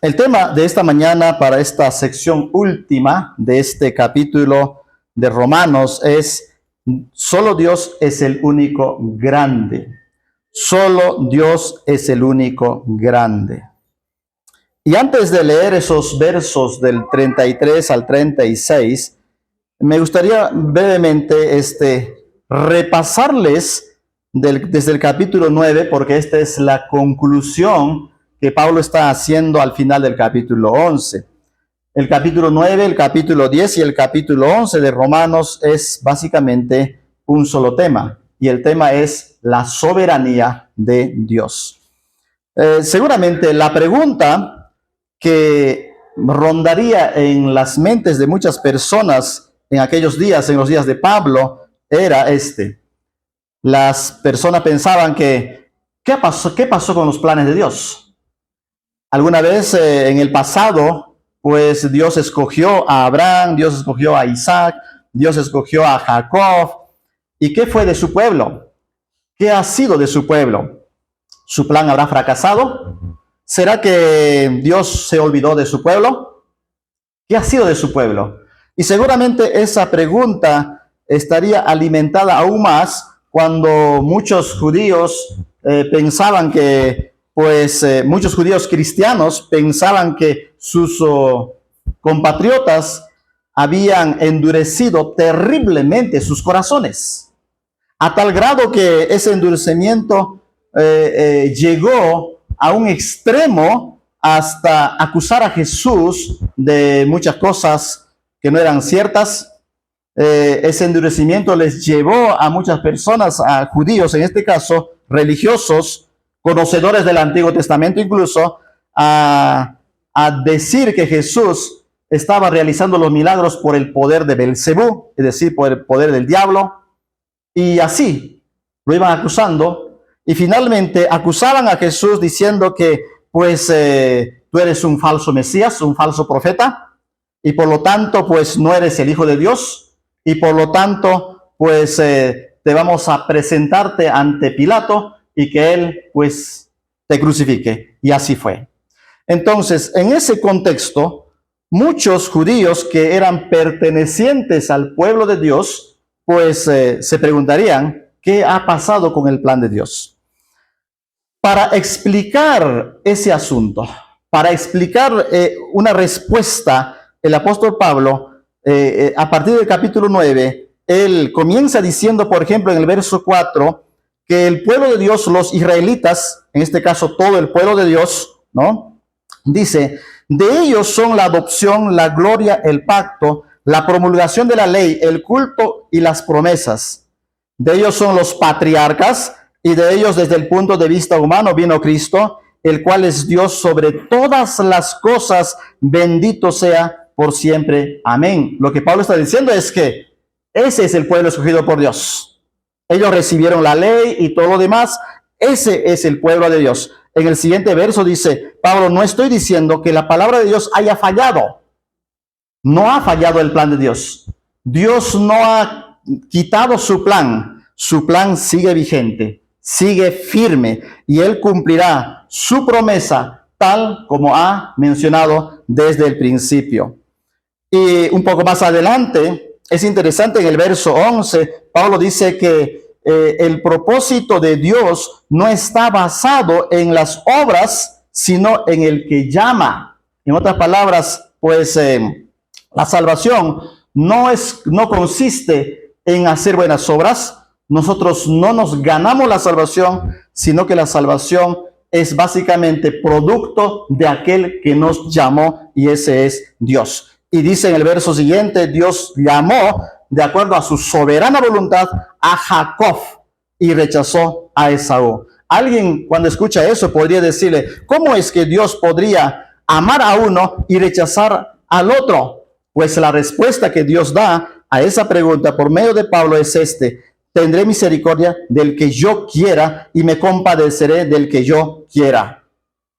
El tema de esta mañana para esta sección última de este capítulo de Romanos es: solo Dios es el único grande. Solo Dios es el único grande. Y antes de leer esos versos del 33 al 36, me gustaría brevemente repasarles desde el capítulo 9, porque esta es la conclusión que Pablo está haciendo al final del capítulo 11. El capítulo 9, el capítulo 10 y el capítulo 11 de Romanos es básicamente un solo tema, y el tema es la soberanía de Dios. Seguramente la pregunta que rondaría en las mentes de muchas personas en aquellos días, en los días de Pablo, era Las personas pensaban que, ¿qué pasó con los planes de Dios? Alguna vez en el pasado, pues Dios escogió a Abraham, Dios escogió a Isaac, Dios escogió a Jacob. ¿Y qué fue de su pueblo? ¿Qué ha sido de su pueblo? ¿Su plan habrá fracasado? ¿Será que Dios se olvidó de su pueblo? ¿Qué ha sido de su pueblo? Y seguramente esa pregunta estaría alimentada aún más cuando muchos judíos pensaban que, muchos judíos cristianos pensaban que sus compatriotas habían endurecido terriblemente sus corazones, a tal grado que ese endurecimiento llegó a un extremo hasta acusar a Jesús de muchas cosas que no eran ciertas. Ese endurecimiento les llevó a muchas personas, a judíos en este caso, religiosos, conocedores del Antiguo Testamento incluso, a decir que Jesús estaba realizando los milagros por el poder de Belcebú, es decir, por el poder del diablo, y así lo iban acusando, y finalmente acusaban a Jesús diciendo que tú eres un falso Mesías, un falso profeta, y por lo tanto no eres el Hijo de Dios, y por lo tanto te vamos a presentarte ante Pilato y que él te crucifique. Y así fue. Entonces, en ese contexto, muchos judíos que eran pertenecientes al pueblo de Dios, se preguntarían, ¿qué ha pasado con el plan de Dios? Para explicar ese asunto, para explicar una respuesta, el apóstol Pablo, a partir del capítulo 9, él comienza diciendo, por ejemplo, en el verso 4, que el pueblo de Dios, los israelitas, en este caso todo el pueblo de Dios, ¿no? Dice, de ellos son la adopción, la gloria, el pacto, la promulgación de la ley, el culto y las promesas. De ellos son los patriarcas, y de ellos desde el punto de vista humano vino Cristo, el cual es Dios sobre todas las cosas, bendito sea por siempre. Amén. Lo que Pablo está diciendo es que ese es el pueblo escogido por Dios. Ellos recibieron la ley y todo lo demás. Ese es el pueblo de Dios. En el siguiente verso dice Pablo, no estoy diciendo que la palabra de Dios haya fallado. No ha fallado el plan de Dios. Dios no ha quitado su plan. Su plan sigue vigente, sigue firme, y él cumplirá su promesa tal como ha mencionado desde el principio. Y un poco más adelante, es interesante, en el verso 11, Pablo dice que el propósito de Dios no está basado en las obras, sino en el que llama. En otras palabras, la salvación no consiste en hacer buenas obras. Nosotros no nos ganamos la salvación, sino que la salvación es básicamente producto de aquel que nos llamó, y ese es Dios. Y dice en el verso siguiente, Dios llamó de acuerdo a su soberana voluntad a Jacob y rechazó a Esaú. Alguien cuando escucha eso podría decirle, ¿cómo es que Dios podría amar a uno y rechazar al otro? Pues la respuesta que Dios da a esa pregunta por medio de Pablo es tendré misericordia del que yo quiera y me compadeceré del que yo quiera.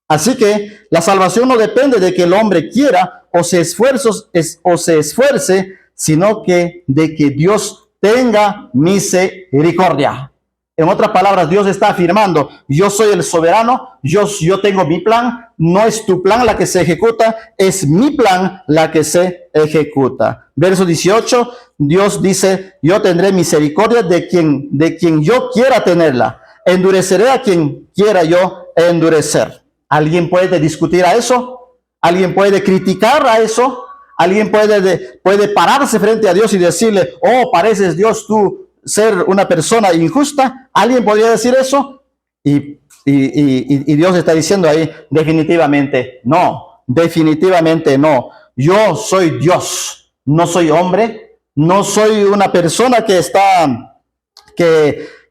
Así que la salvación no depende de que el hombre quiera o se esfuerce, sino que de que Dios tenga misericordia. En otras palabras, Dios está afirmando, yo soy el soberano, yo tengo mi plan, no es tu plan la que se ejecuta, es mi plan la que se ejecuta. Verso 18, Dios dice, yo tendré misericordia de quien yo quiera tenerla, endureceré a quien quiera yo endurecer. ¿Alguien puede discutir a eso? ¿Alguien puede criticar a eso? ¿Alguien puede pararse frente a Dios y decirle, oh, pareces Dios tú ser una persona injusta? ¿Alguien podría decir eso? Y Dios está diciendo ahí, definitivamente no, definitivamente no. Yo soy Dios, no soy hombre, no soy una persona que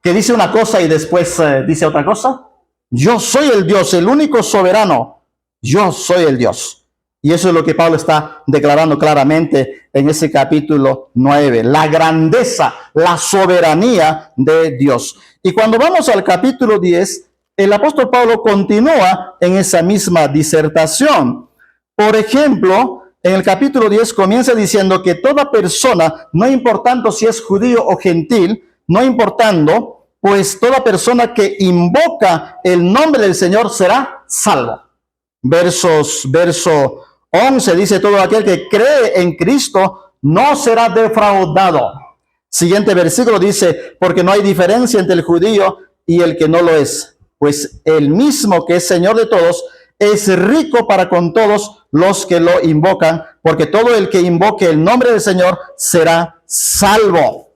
dice una cosa y después dice otra cosa. Yo soy el Dios, el único soberano. Yo soy el Dios. Y eso es lo que Pablo está declarando claramente en ese capítulo 9. La grandeza, la soberanía de Dios. Y cuando vamos al capítulo 10, el apóstol Pablo continúa en esa misma disertación. Por ejemplo, en el capítulo 10 comienza diciendo que toda persona, no importando si es judío o gentil, no importando, pues toda persona que invoca el nombre del Señor será salvo. Verso 11 dice, todo aquel que cree en Cristo no será defraudado. Siguiente versículo dice, porque no hay diferencia entre el judío y el que no lo es, pues el mismo que es Señor de todos es rico para con todos los que lo invocan, porque todo el que invoque el nombre del Señor será salvo.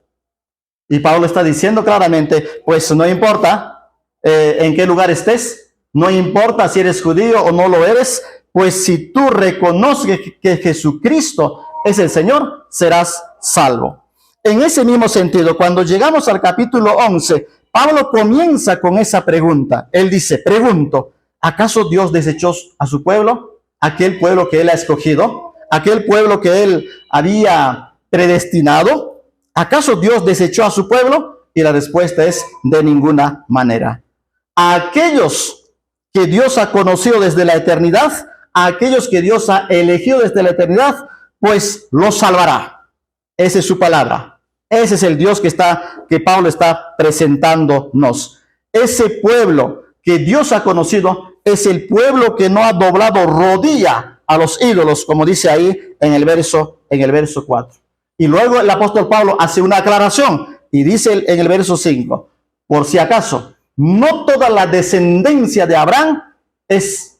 Y Pablo está diciendo claramente, pues no importa en qué lugar estés, no importa si eres judío o no lo eres, pues si tú reconoces que Jesucristo es el Señor, serás salvo. En ese mismo sentido, cuando llegamos al capítulo 11, Pablo comienza con esa pregunta. Él dice, pregunto, ¿acaso Dios desechó a su pueblo? Aquel pueblo que él ha escogido, aquel pueblo que él había predestinado. ¿Acaso Dios desechó a su pueblo? Y la respuesta es, de ninguna manera. A aquellos que Dios ha conocido desde la eternidad, a aquellos que Dios ha elegido desde la eternidad, pues los salvará. Esa es su palabra. Ese es el Dios que Pablo está presentándonos. Ese pueblo que Dios ha conocido es el pueblo que no ha doblado rodilla a los ídolos, como dice ahí en el verso 4. Y luego el apóstol Pablo hace una aclaración y dice en el verso 5, por si acaso, no toda la descendencia de Abraham es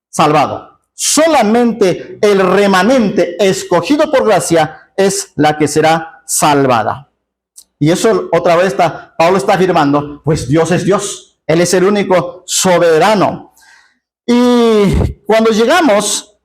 salvado. Solamente el remanente escogido por gracia es la que será salvada. Y eso otra vez Pablo está afirmando, pues Dios es Dios. Él es el único soberano. Y cuando llegamos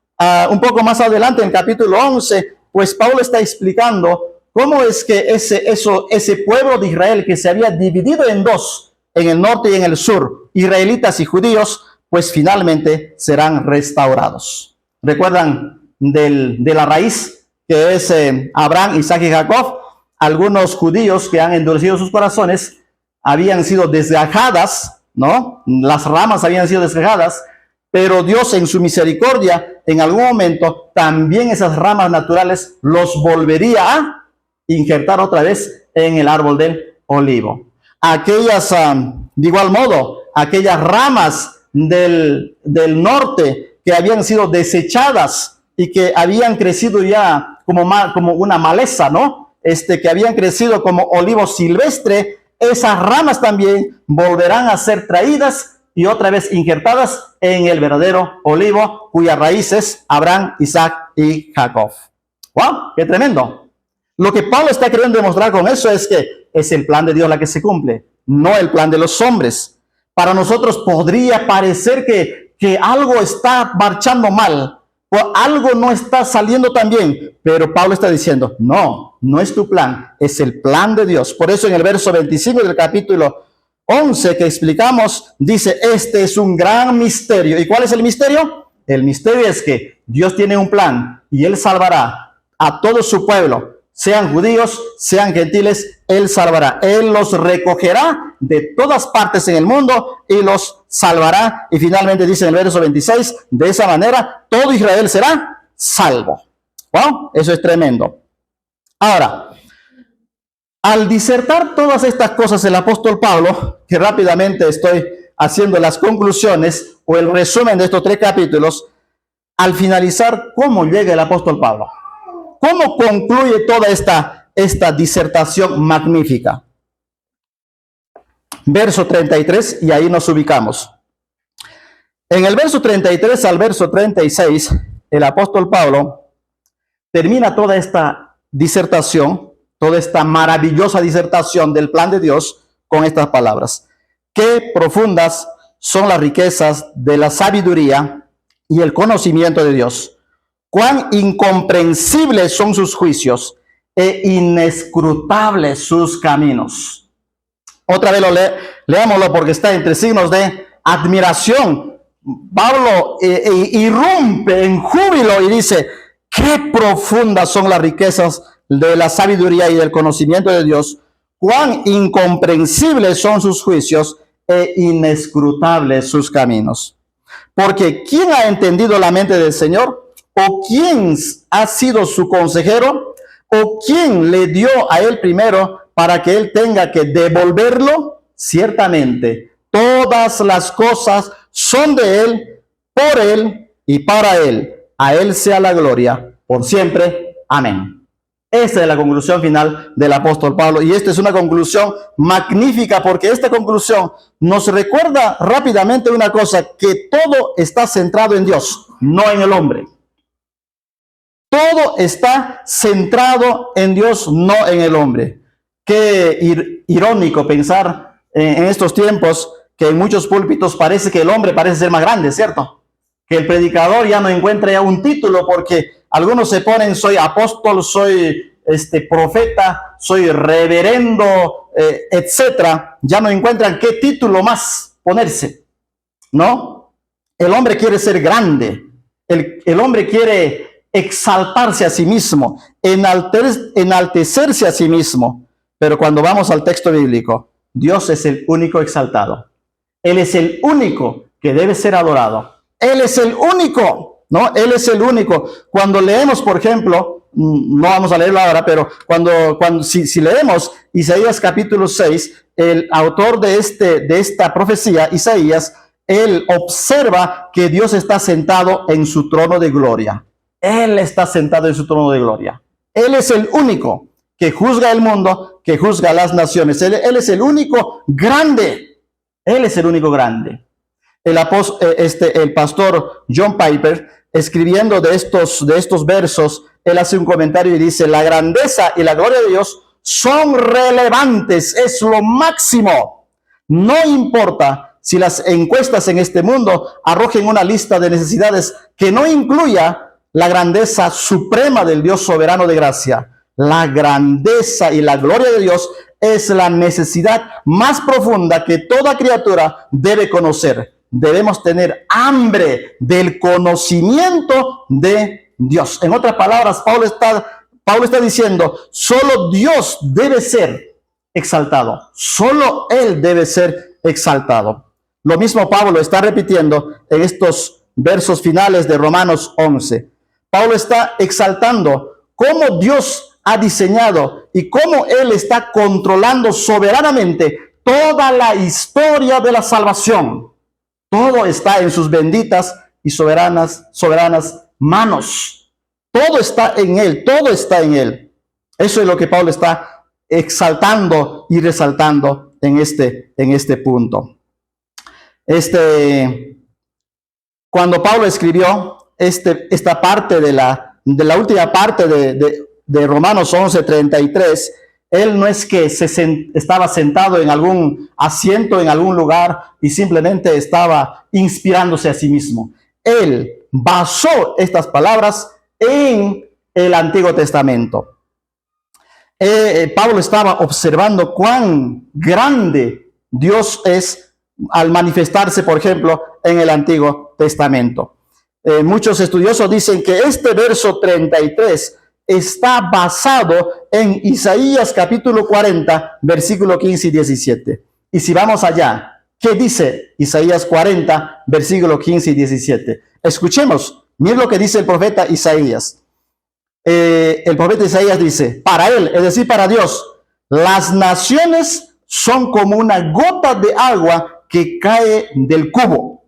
un poco más adelante en el capítulo 11, pues Pablo está explicando cómo es que ese pueblo de Israel que se había dividido en dos, en el norte y en el sur, israelitas y judíos, pues finalmente serán restaurados. ¿Recuerdan de la raíz que es Abraham, Isaac y Jacob? Algunos judíos que han endurecido sus corazones habían sido desgajadas, ¿no? Las ramas habían sido desgajadas, pero Dios en su misericordia, en algún momento, también esas ramas naturales los volvería a injertar otra vez en el árbol del olivo. Aquellas, de igual modo, aquellas ramas del norte que habían sido desechadas y que habían crecido ya como una maleza, ¿no? Que habían crecido como olivo silvestre, esas ramas también volverán a ser traídas y otra vez injertadas en el verdadero olivo, cuyas raíces Abraham, Isaac y Jacob. ¡Wow! ¡Qué tremendo! Lo que Pablo está queriendo demostrar con eso es que es el plan de Dios la que se cumple, no el plan de los hombres. Para nosotros podría parecer que algo está marchando mal, o algo no está saliendo tan bien, pero Pablo está diciendo, no es tu plan, es el plan de Dios. Por eso en el verso 25 del capítulo 11 que explicamos, dice, este es un gran misterio. ¿Y cuál es el misterio? El misterio es que Dios tiene un plan y Él salvará a todo su pueblo, sean judíos, sean gentiles, Él salvará. Él los recogerá de todas partes en el mundo y los salvará. Y finalmente dice en el verso 26, de esa manera todo Israel será salvo. ¡Wow! Eso es tremendo. Ahora, Al disertar todas estas cosas el apóstol Pablo, que rápidamente estoy haciendo las conclusiones o el resumen de estos 3 capítulos, al finalizar, ¿cómo llega el apóstol Pablo? ¿Cómo concluye toda esta disertación magnífica? Verso 33, y ahí nos ubicamos. En el verso 33 al verso 36, el apóstol Pablo termina toda esta disertación, toda esta maravillosa disertación del plan de Dios con estas palabras. Qué profundas son las riquezas de la sabiduría y el conocimiento de Dios. Cuán incomprensibles son sus juicios e inescrutables sus caminos. Otra vez leámoslo porque está entre signos de admiración. Pablo irrumpe en júbilo y dice, qué profundas son las riquezas de la sabiduría y del conocimiento de Dios, cuán incomprensibles son sus juicios e inescrutables sus caminos. Porque ¿quién ha entendido la mente del Señor? ¿O quién ha sido su consejero? ¿O quién le dio a él primero para que él tenga que devolverlo? Ciertamente, todas las cosas son de él, por él y para él. A él sea la gloria por siempre. Amén. Esta es la conclusión final del apóstol Pablo. Y esta es una conclusión magnífica porque esta conclusión nos recuerda rápidamente una cosa, que todo está centrado en Dios, no en el hombre. Todo está centrado en Dios, no en el hombre. Qué irónico pensar en estos tiempos que en muchos púlpitos parece que el hombre parece ser más grande, ¿cierto? Que el predicador ya no encuentra ya un título porque algunos se ponen, soy apóstol, soy profeta, soy reverendo, etcétera. Ya no encuentran qué título más ponerse, ¿no? El hombre quiere ser grande. El hombre quiere exaltarse a sí mismo, enaltecerse a sí mismo. Pero cuando vamos al texto bíblico, Dios es el único exaltado. Él es el único que debe ser adorado. Él es el único, ¿no? Él es el único. Cuando leemos, por ejemplo, no vamos a leerlo ahora, pero si leemos Isaías capítulo 6, el autor de esta profecía, Isaías, él observa que Dios está sentado en su trono de gloria. Él está sentado en su trono de gloria. Él es el único que juzga el mundo, que juzga las naciones. Él es el único grande. Él es el único grande. El pastor John Piper, escribiendo de estos versos, él hace un comentario y dice, la grandeza y la gloria de Dios son relevantes, es lo máximo. No importa si las encuestas en este mundo arrojen una lista de necesidades que no incluya la grandeza suprema del Dios soberano de gracia. La grandeza y la gloria de Dios es la necesidad más profunda que toda criatura debe conocer. Debemos tener hambre del conocimiento de Dios. En otras palabras, Pablo está diciendo, solo Dios debe ser exaltado. Solo Él debe ser exaltado. Lo mismo Pablo está repitiendo en estos versos finales de Romanos 11. Pablo está exaltando cómo Dios ha diseñado y cómo Él está controlando soberanamente toda la historia de la salvación. Todo está en sus benditas y soberanas manos. Todo está en Él, todo está en Él. Eso es lo que Pablo está exaltando y resaltando en este punto. Cuando Pablo escribió esta parte de la última parte de Romanos 11:33, él no es que estaba sentado en algún asiento, en algún lugar y simplemente estaba inspirándose a sí mismo. Él basó estas palabras en el Antiguo Testamento. Pablo estaba observando cuán grande Dios es al manifestarse, por ejemplo, en el Antiguo Testamento. Muchos estudiosos dicen que este verso 33 está basado en Isaías capítulo 40, versículo 15 y 17. Y si vamos allá, ¿qué dice Isaías 40, versículo 15 y 17? Escuchemos, miren lo que dice el profeta Isaías. El profeta Isaías dice, para él, es decir, para Dios, las naciones son como una gota de agua que cae del cubo.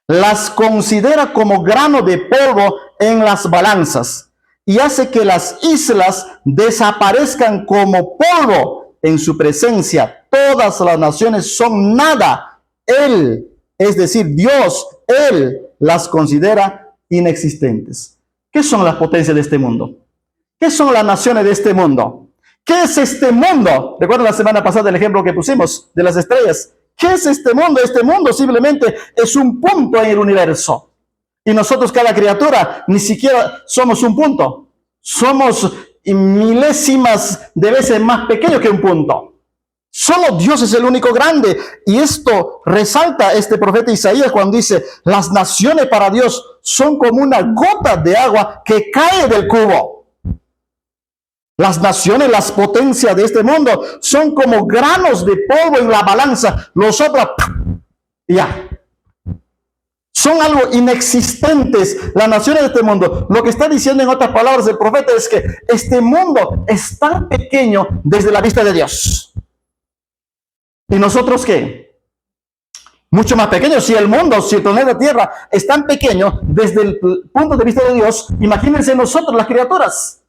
Las considera como grano de polvo en las balanzas y hace que las islas desaparezcan como polvo en su presencia. Todas las naciones son nada. Él, es decir, Dios, Él las considera inexistentes. ¿Qué son las potencias de este mundo? ¿Qué son las naciones de este mundo? ¿Qué es este mundo? Recuerden la semana pasada el ejemplo que pusimos de las estrellas. ¿Qué es este mundo? Este mundo simplemente es un punto en el universo. Y nosotros, cada criatura, ni siquiera somos un punto. Somos milésimas de veces más pequeños que un punto. Solo Dios es el único grande. Y esto resalta este profeta Isaías cuando dice, las naciones para Dios son como una gota de agua que cae del cubo. Las naciones, las potencias de este mundo son como granos de polvo en la balanza. Los sopla y ya. Son algo inexistentes las naciones de este mundo. Lo que está diciendo en otras palabras el profeta es que este mundo es tan pequeño desde la vista de Dios. ¿Y nosotros qué? Mucho más pequeño. Si el mundo, si el planeta Tierra es tan pequeño desde el punto de vista de Dios, imagínense nosotros, las criaturas.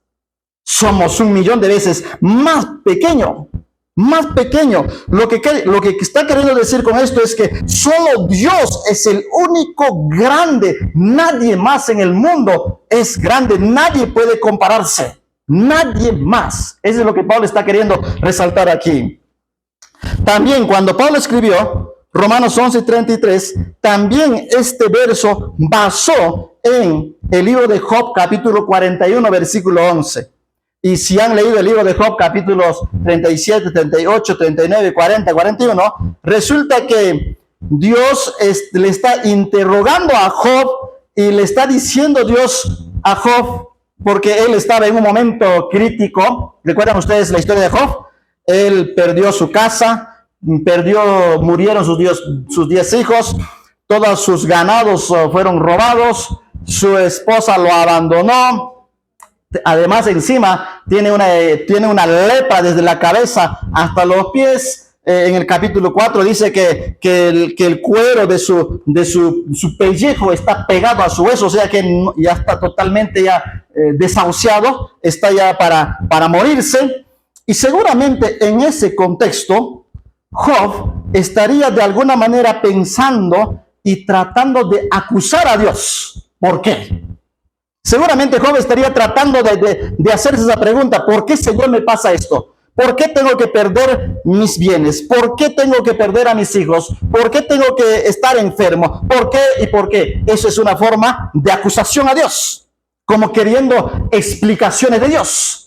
Somos 1.000.000 de veces más pequeño, más pequeño. Lo que está queriendo decir con esto es que solo Dios es el único grande. Nadie más en el mundo es grande. Nadie puede compararse. Nadie más. Eso es lo que Pablo está queriendo resaltar aquí. También cuando Pablo escribió Romanos 11:33, también este verso basó en el libro de Job, capítulo 41, versículo 11. Y si han leído el libro de Job, capítulos 37, 38, 39, 40, 41, resulta que Dios le está interrogando a Job y le está diciendo Dios a Job, porque él estaba en un momento crítico. ¿Recuerdan ustedes la historia de Job? Él perdió su casa, murieron sus 10 hijos, todos sus ganados fueron robados, su esposa lo abandonó. Además, encima tiene una lepra desde la cabeza hasta los pies. En el capítulo 4 dice que el cuero de su pellejo está pegado a su hueso, o sea que ya está totalmente desahuciado, está ya para morirse. Y seguramente en ese contexto, Job estaría de alguna manera pensando y tratando de acusar a Dios. ¿Por qué? Seguramente Job estaría tratando de hacerse esa pregunta. ¿Por qué, Señor, me pasa esto? ¿Por qué tengo que perder mis bienes? ¿Por qué tengo que perder a mis hijos? ¿Por qué tengo que estar enfermo? ¿Por qué y por qué? Eso es una forma de acusación a Dios, como queriendo explicaciones de Dios.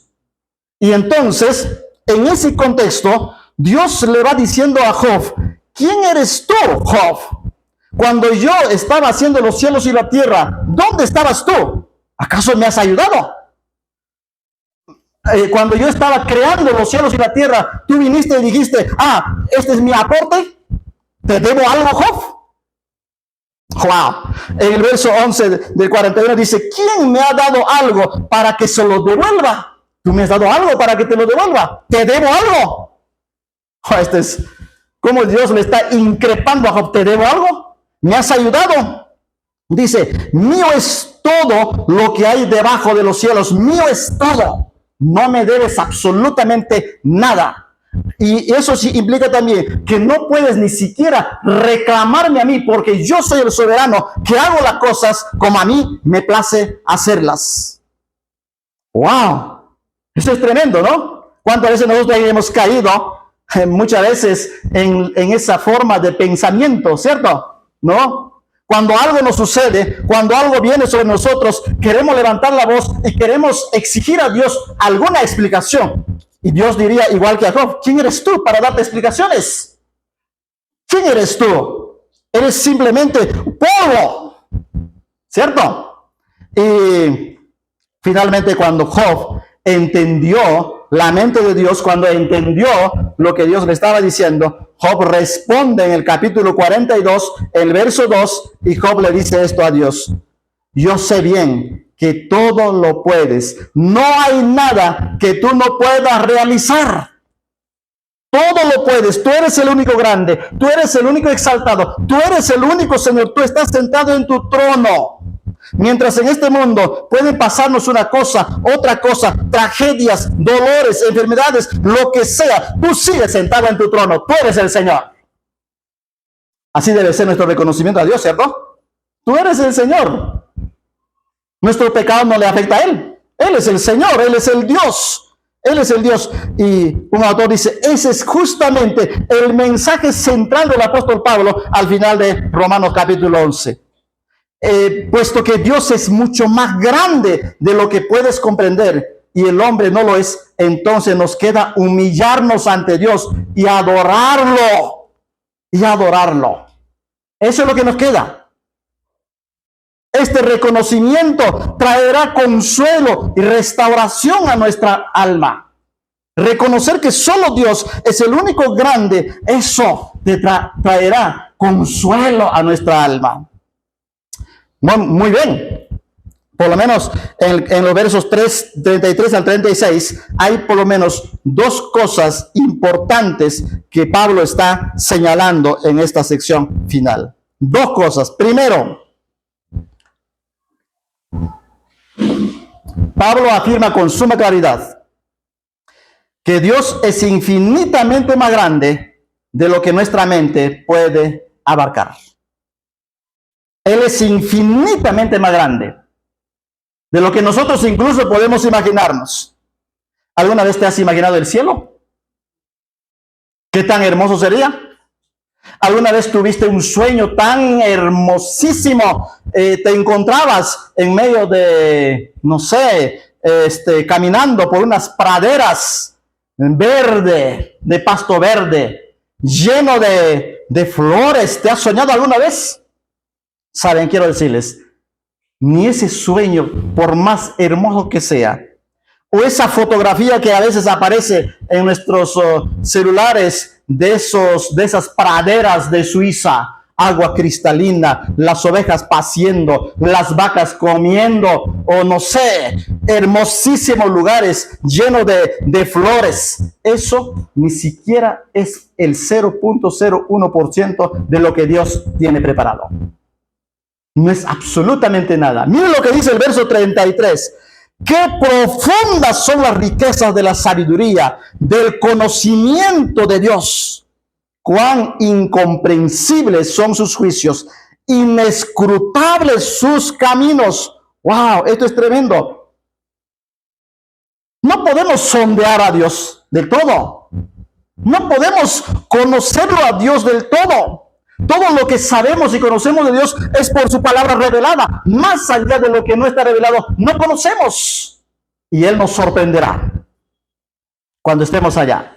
Y entonces, en ese contexto, Dios le va diciendo a Job, ¿quién eres tú, Job? Cuando yo estaba haciendo los cielos y la tierra, ¿dónde estabas tú? ¿Acaso me has ayudado? Cuando yo estaba creando los cielos y la tierra, tú viniste y dijiste, este es mi aporte, ¿te debo algo, Job? Wow. En el verso 11 del 41 dice, ¿quién me ha dado algo para que se lo devuelva? ¿Tú me has dado algo para que te lo devuelva? ¿Te debo algo? Este es como Dios le está increpando a Job. ¿Te debo algo? ¿Me has ayudado? Dice, mío es todo lo que hay debajo de los cielos. Mío es todo. No me debes absolutamente nada. Y eso sí implica también que no puedes ni siquiera reclamarme a mí, porque yo soy el soberano que hago las cosas como a mí me place hacerlas. ¡Wow! Eso es tremendo, ¿no? ¿Cuántas veces nosotros hemos caído muchas veces en esa forma de pensamiento, ¿cierto? ¿No? Cuando algo nos sucede, cuando algo viene sobre nosotros, queremos levantar la voz y queremos exigir a Dios alguna explicación. Y Dios diría, igual que a Job, ¿quién eres tú para darte explicaciones? ¿Quién eres tú? Eres simplemente polvo, ¿cierto? Y finalmente cuando Job entendió la mente de Dios, cuando entendió lo que Dios le estaba diciendo, Job responde en el capítulo 42, el verso 2, y Job le dice esto a Dios: yo sé bien que todo lo puedes. No hay nada que tú no puedas realizar. Todo lo puedes. Tú eres el único grande. Tú eres el único exaltado. Tú eres el único Señor. Tú estás sentado en tu trono. Mientras en este mundo pueden pasarnos una cosa, otra cosa, tragedias, dolores, enfermedades, lo que sea, tú sigues sentado en tu trono. Tú eres el Señor. Así debe ser nuestro reconocimiento a Dios, ¿cierto? Tú eres el Señor. Nuestro pecado no le afecta a Él. Él es el Señor, Él es el Dios. Él es el Dios. Y un autor dice, ese es justamente el mensaje central del apóstol Pablo al final de Romanos capítulo 11. Puesto que Dios es mucho más grande de lo que puedes comprender y el hombre no lo es, entonces nos queda humillarnos ante Dios y adorarlo. Y adorarlo. Eso es lo que nos queda. Este reconocimiento traerá consuelo y restauración a nuestra alma. Reconocer que solo Dios es el único grande, eso te traerá consuelo a nuestra alma. Muy bien. Por lo menos en los versos 33 al 36 hay por lo menos dos cosas importantes que Pablo está señalando en esta sección final. Dos cosas. Primero, Pablo afirma con suma claridad que Dios es infinitamente más grande de lo que nuestra mente puede abarcar. Él es infinitamente más grande de lo que nosotros incluso podemos imaginarnos. ¿Alguna vez te has imaginado el cielo? ¿Qué tan hermoso sería? ¿Alguna vez tuviste un sueño tan hermosísimo? Te encontrabas en medio de, no sé, caminando por unas praderas verde, de pasto verde, lleno de flores. ¿Te has soñado alguna vez? Saben, quiero decirles, ni ese sueño, por más hermoso que sea, o esa fotografía que a veces aparece en nuestros celulares de esas praderas de Suiza, agua cristalina, las ovejas paciendo, las vacas comiendo, o no sé, hermosísimos lugares llenos de flores. Eso ni siquiera es el 0.01% de lo que Dios tiene preparado. No es absolutamente nada. Miren lo que dice el verso 33. Qué profundas son las riquezas de la sabiduría, del conocimiento de Dios. Cuán incomprensibles son sus juicios, inescrutables sus caminos. Wow, esto es tremendo. No podemos sondear a Dios del todo. No podemos conocerlo a Dios del todo. Todo lo que sabemos y conocemos de Dios es por su palabra revelada. Más allá de lo que no está revelado, no conocemos. Y Él nos sorprenderá cuando estemos allá.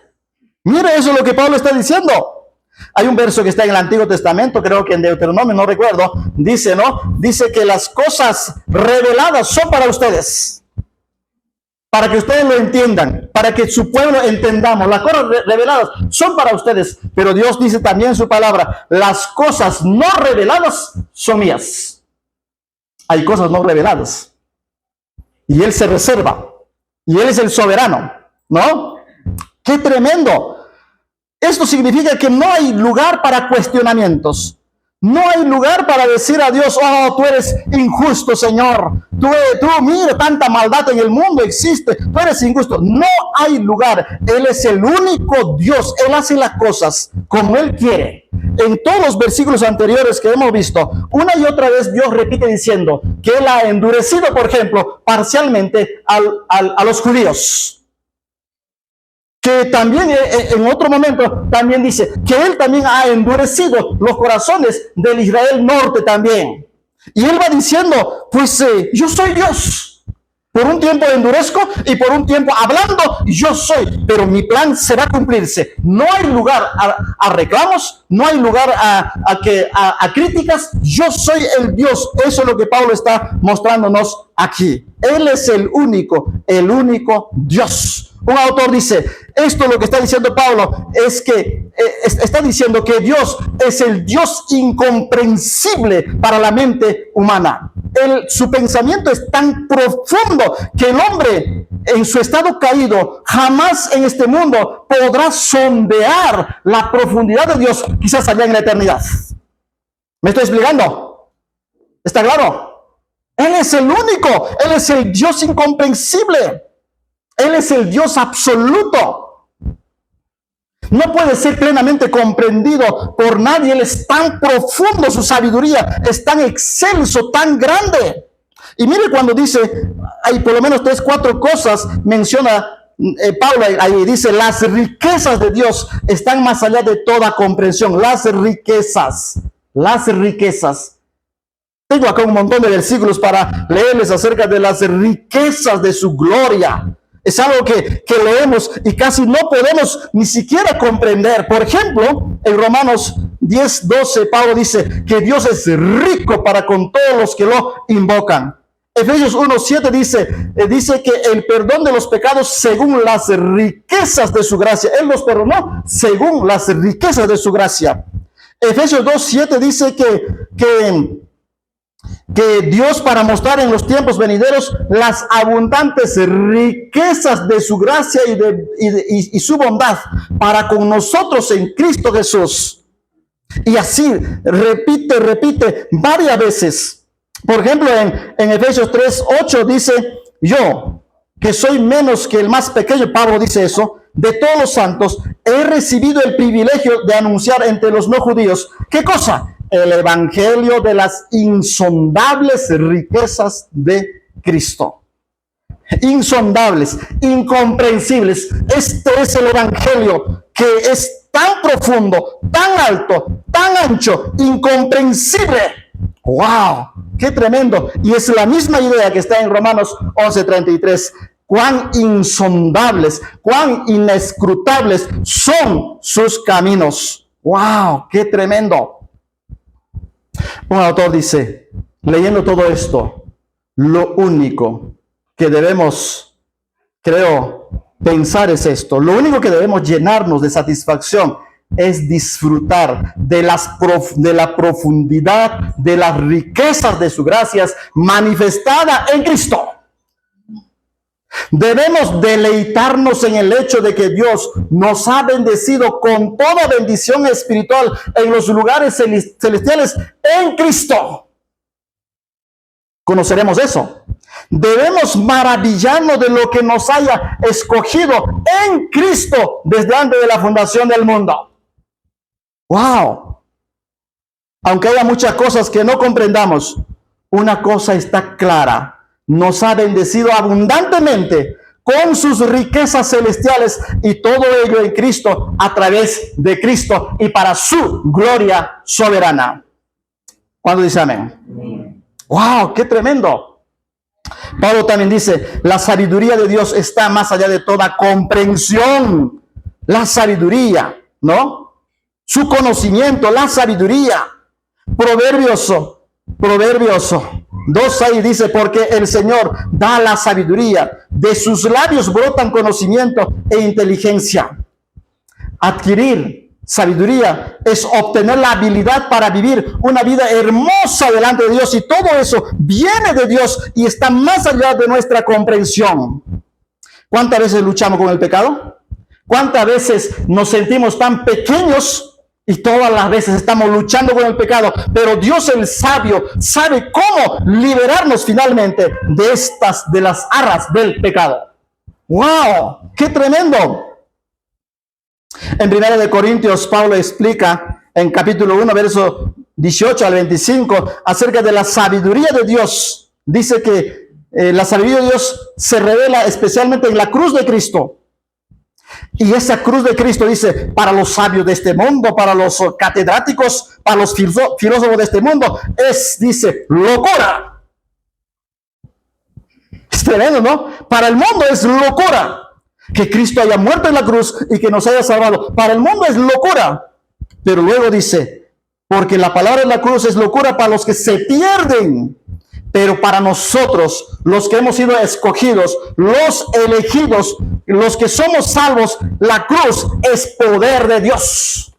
Mire, eso es lo que Pablo está diciendo. Hay un verso que está en el Antiguo Testamento, creo que en Deuteronomio, no recuerdo, dice, ¿no? Dice que las cosas reveladas son para ustedes. Para que ustedes lo entiendan, para que su pueblo entendamos. Las cosas reveladas son para ustedes, pero Dios dice también en su palabra, las cosas no reveladas son mías. Hay cosas no reveladas. Y Él se reserva. Y Él es el soberano, ¿no? ¡Qué tremendo! Esto significa que no hay lugar para cuestionamientos. No hay lugar para decir a Dios, oh, tú eres injusto, Señor. Tú, mira, tanta maldad en el mundo existe. Tú eres injusto. No hay lugar. Él es el único Dios. Él hace las cosas como Él quiere. En todos los versículos anteriores que hemos visto, una y otra vez Dios repite diciendo que Él ha endurecido, por ejemplo, parcialmente a los judíos. Que también en otro momento también dice que Él también ha endurecido los corazones del Israel norte también. Y Él va diciendo, pues yo soy Dios. Por un tiempo endurezco y por un tiempo hablando yo soy. Pero mi plan será cumplirse. No hay lugar a reclamos, no hay lugar a críticas. Yo soy el Dios. Eso es lo que Pablo está mostrándonos aquí. Él es el único Dios. Un autor dice, esto lo que está diciendo Pablo es que está diciendo que Dios es el Dios incomprensible para la mente humana. Su pensamiento es tan profundo que el hombre en su estado caído jamás en este mundo podrá sondear la profundidad de Dios, quizás allá en la eternidad. ¿Me estoy explicando? ¿Está claro? Él es el único, Él es el Dios incomprensible, Él es el Dios absoluto. No puede ser plenamente comprendido por nadie. Él es tan profundo, su sabiduría es tan excelso, tan grande. Y mire cuando dice, hay por lo menos 3, 4 cosas, menciona Pablo ahí, dice, las riquezas de Dios están más allá de toda comprensión. Las riquezas. Tengo acá un montón de versículos para leerles acerca de las riquezas de su gloria. Es algo que leemos y casi no podemos ni siquiera comprender. Por ejemplo, en Romanos 10:12, Pablo dice que Dios es rico para con todos los que lo invocan. Efesios 1:7 dice que el perdón de los pecados según las riquezas de su gracia. Él los perdonó según las riquezas de su gracia. Efesios 2:7 dice que Dios, para mostrar en los tiempos venideros las abundantes riquezas de su gracia y su bondad para con nosotros en Cristo Jesús. Y así repite varias veces. Por ejemplo, en Efesios 3:8 dice, yo, que soy menos que el más pequeño, Pablo dice eso, de todos los santos, he recibido el privilegio de anunciar entre los no judíos. ¿Qué cosa? El evangelio de las insondables riquezas de Cristo. Insondables, incomprensibles. Este es el evangelio que es tan profundo, tan alto, tan ancho, incomprensible. ¡Wow! ¡Qué tremendo! Y es la misma idea que está en Romanos 11:33. Cuán insondables, cuán inescrutables son sus caminos. ¡Wow! ¡Qué tremendo! Un autor dice, leyendo todo esto, lo único que debemos, creo, pensar es esto. Lo único que debemos llenarnos de satisfacción es disfrutar de la profundidad, de las riquezas de su gracia manifestada en Cristo. Debemos deleitarnos en el hecho de que Dios nos ha bendecido con toda bendición espiritual en los lugares celestiales en Cristo. Conoceremos eso. Debemos maravillarnos de lo que nos haya escogido en Cristo desde antes de la fundación del mundo. ¡Wow! Aunque haya muchas cosas que no comprendamos, una cosa está clara. Nos ha bendecido abundantemente con sus riquezas celestiales y todo ello en Cristo, a través de Cristo y para su gloria soberana. ¿Cuándo dice amén? ¡Wow! ¡Qué tremendo! Pablo también dice, la sabiduría de Dios está más allá de toda comprensión. La sabiduría, ¿no? Su conocimiento, la sabiduría. Proverbios 2:6 dice, porque el Señor da la sabiduría, de sus labios brotan conocimiento e inteligencia. Adquirir sabiduría es obtener la habilidad para vivir una vida hermosa delante de Dios, y todo eso viene de Dios y está más allá de nuestra comprensión. ¿Cuántas veces luchamos con el pecado? ¿Cuántas veces nos sentimos tan pequeños? Y todas las veces estamos luchando con el pecado, pero Dios el sabio sabe cómo liberarnos finalmente de las arras del pecado. ¡Wow! ¡Qué tremendo! En 1 Corintios, Pablo explica en capítulo 1, verso 18 al 25, acerca de la sabiduría de Dios. Dice que la sabiduría de Dios se revela especialmente en la cruz de Cristo. Y esa cruz de Cristo, dice, para los sabios de este mundo, para los catedráticos, para los filósofos de este mundo, dice, locura. Es tremendo, ¿no? Para el mundo es locura que Cristo haya muerto en la cruz y que nos haya salvado. Para el mundo es locura. Pero luego dice, porque la palabra de la cruz es locura para los que se pierden. Pero para nosotros, los que hemos sido escogidos, los elegidos, los que somos salvos, la cruz es poder de Dios.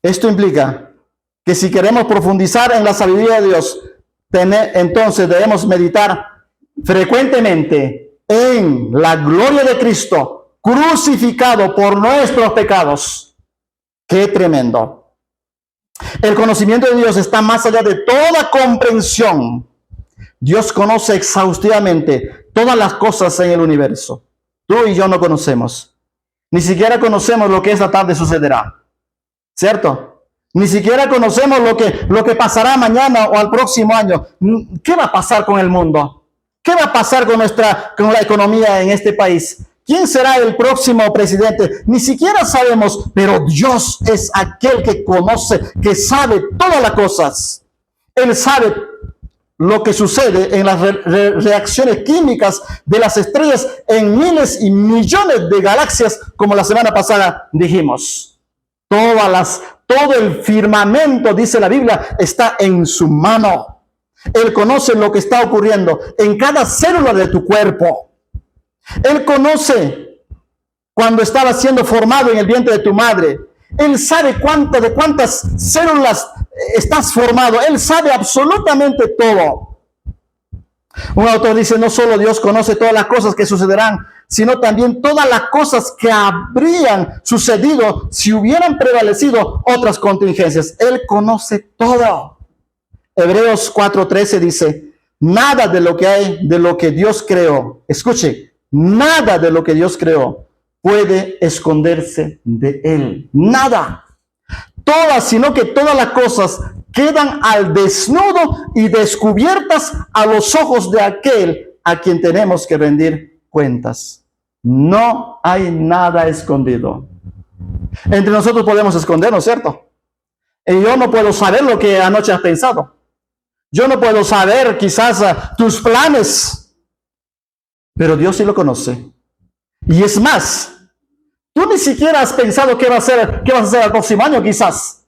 Esto implica que si queremos profundizar en la sabiduría de Dios, entonces debemos meditar frecuentemente en la gloria de Cristo, crucificado por nuestros pecados. ¡Qué tremendo! El conocimiento de Dios está más allá de toda comprensión. Dios conoce exhaustivamente todas las cosas en el universo. Tú y yo no conocemos. Ni siquiera conocemos lo que esta tarde sucederá. ¿Cierto? Ni siquiera conocemos lo que pasará mañana o al próximo año. ¿Qué va a pasar con el mundo? ¿Qué va a pasar con la economía en este país? ¿Quién será el próximo presidente? Ni siquiera sabemos, pero Dios es aquel que conoce, que sabe todas las cosas. Él sabe lo que sucede en las reacciones químicas de las estrellas en miles y millones de galaxias, como la semana pasada dijimos. Todo el firmamento, dice la Biblia, está en su mano. Él conoce lo que está ocurriendo en cada célula de tu cuerpo. Él conoce cuando estaba siendo formado en el vientre de tu madre. Él sabe de cuántas células estás formado. Él sabe absolutamente todo. Un autor dice, no solo Dios conoce todas las cosas que sucederán, sino también todas las cosas que habrían sucedido si hubieran prevalecido otras contingencias. Él conoce todo. Hebreos 4:13 dice, nada de lo que Dios creó, escuche, nada de lo que Dios creó puede esconderse de Él. Nada. Sino que todas las cosas quedan al desnudo y descubiertas a los ojos de aquel a quien tenemos que rendir cuentas. No hay nada escondido. Entre nosotros podemos escondernos, ¿cierto? Y yo no puedo saber lo que anoche has pensado. Yo no puedo saber quizás tus planes, pero Dios sí lo conoce. Y es más, tú ni siquiera has pensado qué vas a hacer el próximo año, quizás.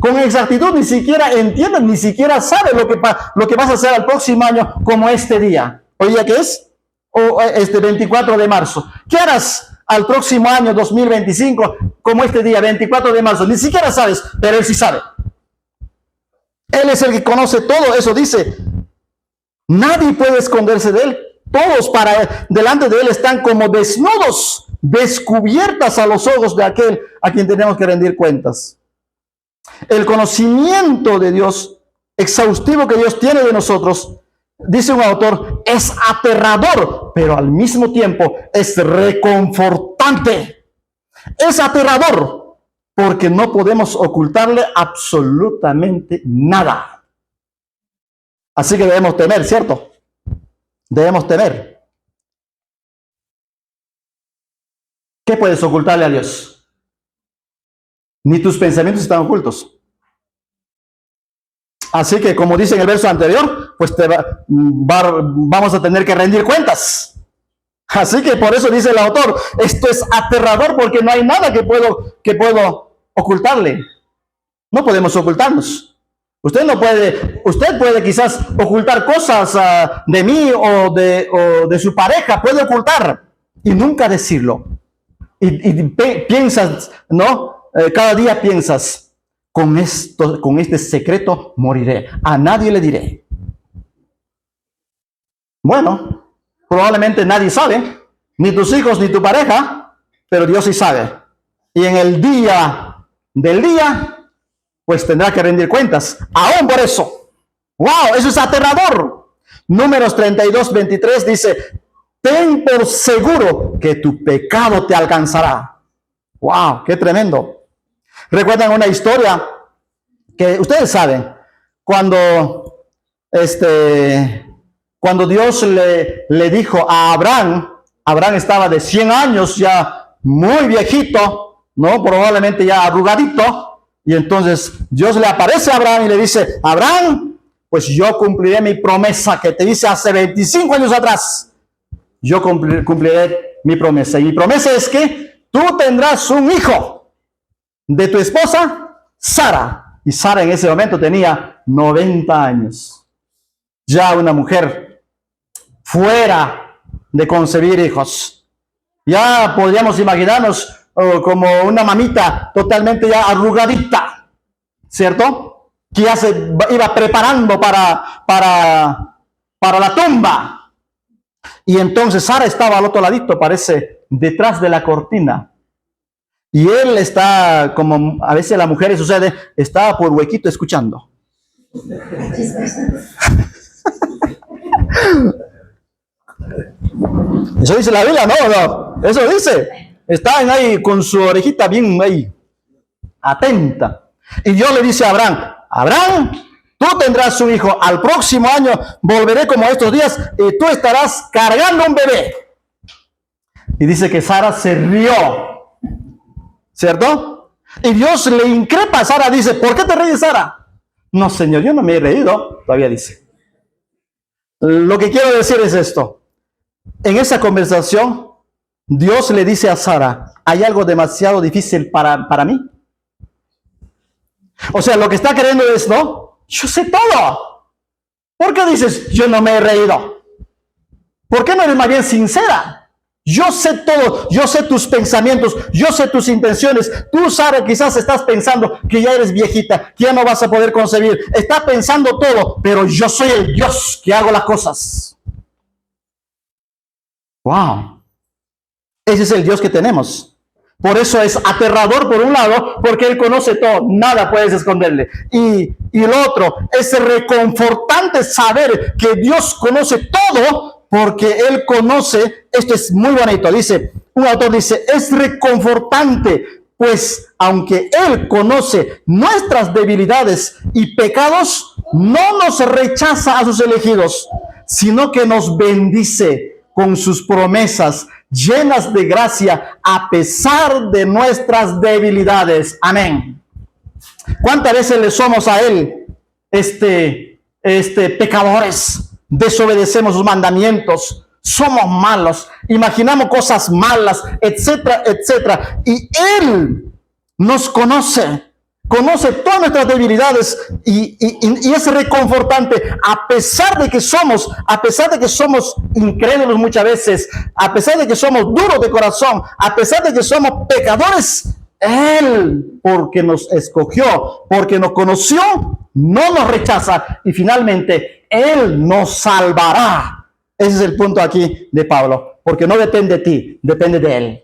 Con exactitud ni siquiera entiendes, ni siquiera sabes lo que vas a hacer el próximo año, como este día. ¿Hoy día qué es? O este 24 de marzo. ¿Qué harás al próximo año 2025, como este día, 24 de marzo? Ni siquiera sabes, pero Él sí sabe. Él es el que conoce todo. Eso dice, nadie puede esconderse de Él. Todos delante de Él están como desnudos, descubiertas a los ojos de aquel a quien tenemos que rendir cuentas. El conocimiento de Dios, exhaustivo que Dios tiene de nosotros, dice un autor, es aterrador, pero al mismo tiempo es reconfortante. Es aterrador porque no podemos ocultarle absolutamente nada. Así que debemos temer, ¿cierto? Debemos temer. ¿Qué puedes ocultarle a Dios? Ni tus pensamientos están ocultos. Así que, como dice en el verso anterior, pues vamos a tener que rendir cuentas. Así que por eso dice el autor, esto es aterrador porque no hay nada que puedo ocultarle. No podemos ocultarnos. Usted puede quizás ocultar cosas de mí o de su pareja, puede ocultar y nunca decirlo. Y piensas, ¿no? Cada día piensas, con este secreto moriré, a nadie le diré. Bueno, probablemente nadie sabe, ni tus hijos ni tu pareja, pero Dios sí sabe. Y en el día del día, pues tendrá que rendir cuentas, aún por eso. ¡Wow! Eso es aterrador. Números 32:23 dice, ten por seguro que tu pecado te alcanzará. ¡Wow! ¡Qué tremendo! ¿Recuerdan una historia que ustedes saben? Cuando Dios le dijo a Abraham estaba de 100 años, ya muy viejito, ¿no? Probablemente ya arrugadito. Y entonces Dios le aparece a Abraham y le dice, Abraham, pues yo cumpliré mi promesa que te hice hace 25 años atrás. Yo cumpliré mi promesa. Y mi promesa es que tú tendrás un hijo de tu esposa, Sara. Y Sara en ese momento tenía 90 años. Ya una mujer fuera de concebir hijos. Ya podríamos imaginarnos como una mamita totalmente ya arrugadita, ¿cierto? Que ya se iba preparando para la tumba. Y entonces Sara estaba al otro ladito, parece, detrás de la cortina. Y él está, como a veces a las mujeres sucede, estaba por huequito escuchando. Eso dice la Biblia, no, eso dice. Estaban ahí con su orejita bien ahí, atenta. Y Dios le dice a Abraham, Abraham, tú tendrás un hijo, al próximo año volveré como estos días y tú estarás cargando un bebé. Y dice que Sara se rió, ¿cierto? Y Dios le increpa a Sara, dice, ¿por qué te ríes, Sara? No, Señor, yo no me he reído, todavía dice. Lo que quiero decir es esto. En esa conversación, Dios le dice a Sara, ¿hay algo demasiado difícil para mí? O sea, lo que está queriendo es, no, yo sé todo. ¿Por qué dices, yo no me he reído? ¿Por qué no eres más bien sincera? Yo sé todo, yo sé tus pensamientos, yo sé tus intenciones. Tú, Sara, quizás estás pensando que ya eres viejita, que ya no vas a poder concebir. Estás pensando todo, pero yo soy el Dios que hago las cosas. Wow. Ese es el Dios que tenemos. Por eso es aterrador por un lado, porque Él conoce todo, nada puedes esconderle. Y el otro, es reconfortante saber que Dios conoce todo, porque Él conoce, esto es muy bonito, dice, un autor dice, es reconfortante, pues aunque Él conoce nuestras debilidades y pecados, no nos rechaza a sus elegidos, sino que nos bendice con sus promesas llenas de gracia a pesar de nuestras debilidades. Amén. ¿Cuántas veces le somos a Él pecadores? Desobedecemos sus mandamientos, somos malos, imaginamos cosas malas, etcétera, etcétera. Y Él nos conoce todas nuestras debilidades y es reconfortante a pesar de que somos incrédulos muchas veces, a pesar de que somos duros de corazón, a pesar de que somos pecadores. Él, porque nos escogió, porque nos conoció, no nos rechaza y finalmente Él nos salvará. Ese es el punto aquí de Pablo, porque no depende de ti, depende de Él.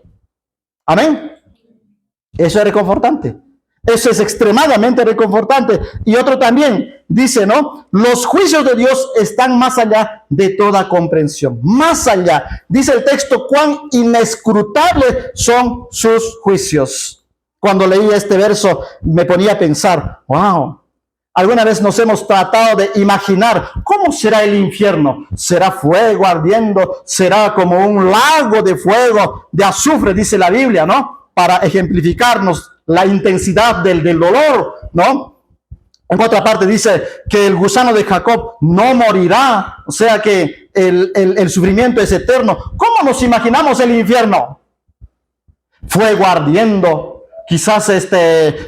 Amén. Eso es reconfortante. Eso es extremadamente reconfortante. Y otro también dice, ¿no? Los juicios de Dios están más allá de toda comprensión. Más allá. Dice el texto, cuán inescrutables son sus juicios. Cuando leía este verso, me ponía a pensar, wow. ¿Alguna vez nos hemos tratado de imaginar cómo será el infierno? ¿Será fuego ardiendo? ¿Será como un lago de fuego, de azufre, dice la Biblia, ¿no? Para ejemplificarnos la intensidad del dolor, ¿no? En otra parte dice que el gusano de Jacob no morirá, o sea que el sufrimiento es eterno. ¿Cómo nos imaginamos el infierno? Fuego ardiendo, quizás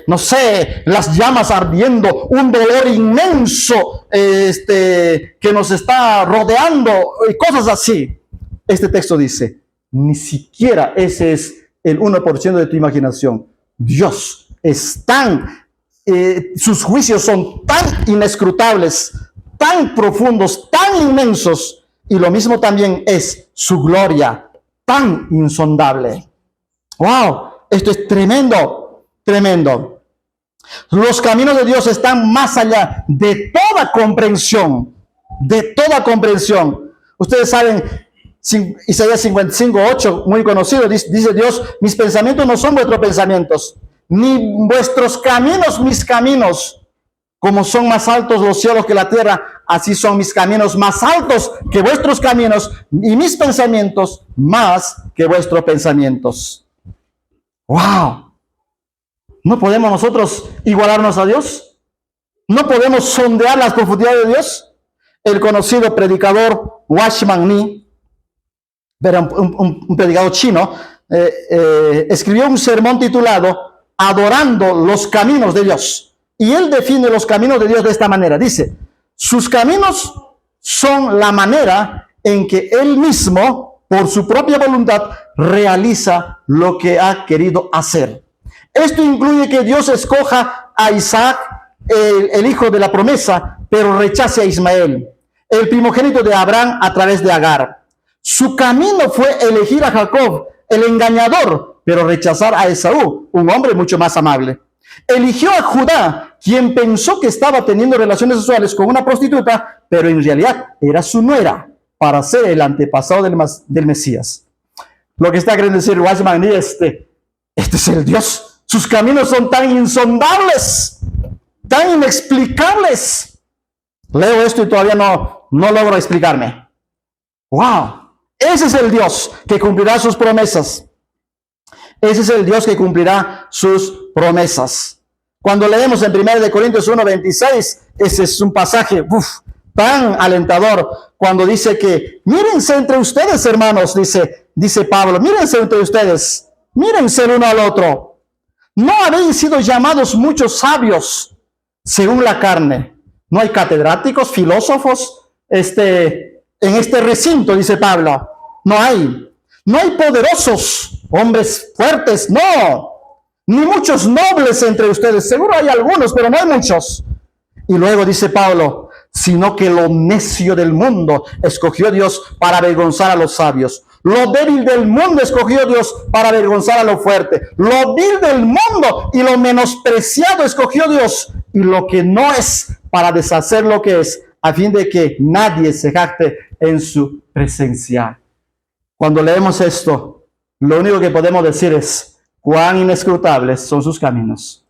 no sé, las llamas ardiendo, un dolor inmenso que nos está rodeando y cosas así. Este texto dice, ni siquiera ese es el 1% de tu imaginación. Dios es sus juicios son tan inescrutables, tan profundos, tan inmensos, y lo mismo también es su gloria, tan insondable. ¡Wow! Esto es tremendo, tremendo. Los caminos de Dios están más allá de toda comprensión, de toda comprensión. Ustedes saben, Isaías 55:8, muy conocido, dice Dios, mis pensamientos no son vuestros pensamientos, ni vuestros caminos mis caminos. Como son más altos los cielos que la tierra, así son mis caminos más altos que vuestros caminos, y mis pensamientos más que vuestros pensamientos. ¡Wow! ¿No podemos nosotros igualarnos a Dios? ¿No podemos sondear las profundidades de Dios? El conocido predicador Watchman Nee, era un predicador chino, escribió un sermón titulado Adorando los caminos de Dios. Y él define los caminos de Dios de esta manera. Dice, sus caminos son la manera en que Él mismo por su propia voluntad, realiza lo que ha querido hacer. Esto incluye que Dios escoja a Isaac, el hijo de la promesa, pero rechace a Ismael, el primogénito de Abraham, a través de Agar. Su camino fue elegir a Jacob, el engañador, pero rechazar a Esaú, un hombre mucho más amable. Eligió a Judá, quien pensó que estaba teniendo relaciones sexuales con una prostituta, pero en realidad era su nuera, para ser el antepasado del Mesías. Lo que está queriendo decir Wiseman, este es el Dios. Sus caminos son tan insondables, tan inexplicables. Leo esto y todavía no logro explicarme. ¡Wow! Ese es el Dios que cumplirá sus promesas. Ese es el Dios que cumplirá sus promesas. Cuando leemos en 1 Corintios 1:26, ese es un pasaje tan alentador, cuando dice que mírense entre ustedes, hermanos, dice Pablo, mírense entre ustedes, mírense el uno al otro. No habéis sido llamados muchos sabios según la carne. No hay catedráticos, filósofos, en este recinto, dice Pablo. No hay poderosos, hombres fuertes, no. Ni muchos nobles entre ustedes. Seguro hay algunos, pero no hay muchos. Y luego dice Pablo, sino que lo necio del mundo escogió Dios para avergonzar a los sabios. Lo débil del mundo escogió Dios para avergonzar a lo fuerte. Lo vil del mundo y lo menospreciado escogió Dios. Y lo que no es, para deshacer lo que es, a fin de que nadie se jacte en su presencia. Cuando leemos esto, lo único que podemos decir es cuán inescrutables son sus caminos.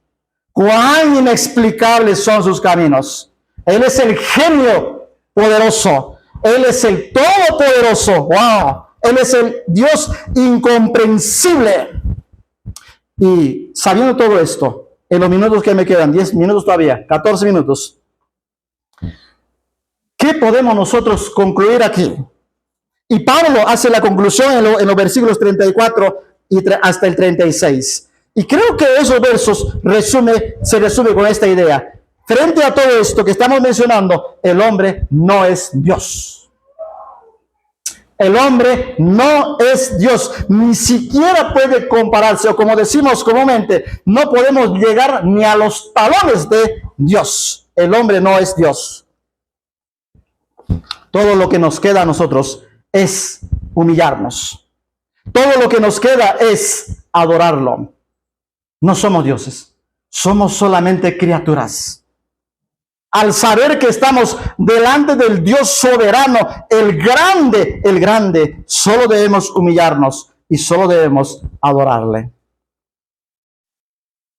Cuán inexplicables son sus caminos. Él es el genio poderoso. Él es el todopoderoso. ¡Wow! Él es el Dios incomprensible. Y sabiendo todo esto, en los minutos que me quedan, 10 minutos todavía, 14 minutos, ¿qué podemos nosotros concluir aquí? Y Pablo hace la conclusión en los versículos 34 y hasta el 36. Y creo que esos versos se resume con esta idea. Frente a todo esto que estamos mencionando, el hombre no es Dios. El hombre no es Dios. Ni siquiera puede compararse, o como decimos comúnmente, no podemos llegar ni a los talones de Dios. El hombre no es Dios. Todo lo que nos queda a nosotros es humillarnos. Todo lo que nos queda es adorarlo. No somos dioses, somos solamente criaturas. Al saber que estamos delante del Dios soberano, el grande, solo debemos humillarnos y solo debemos adorarle.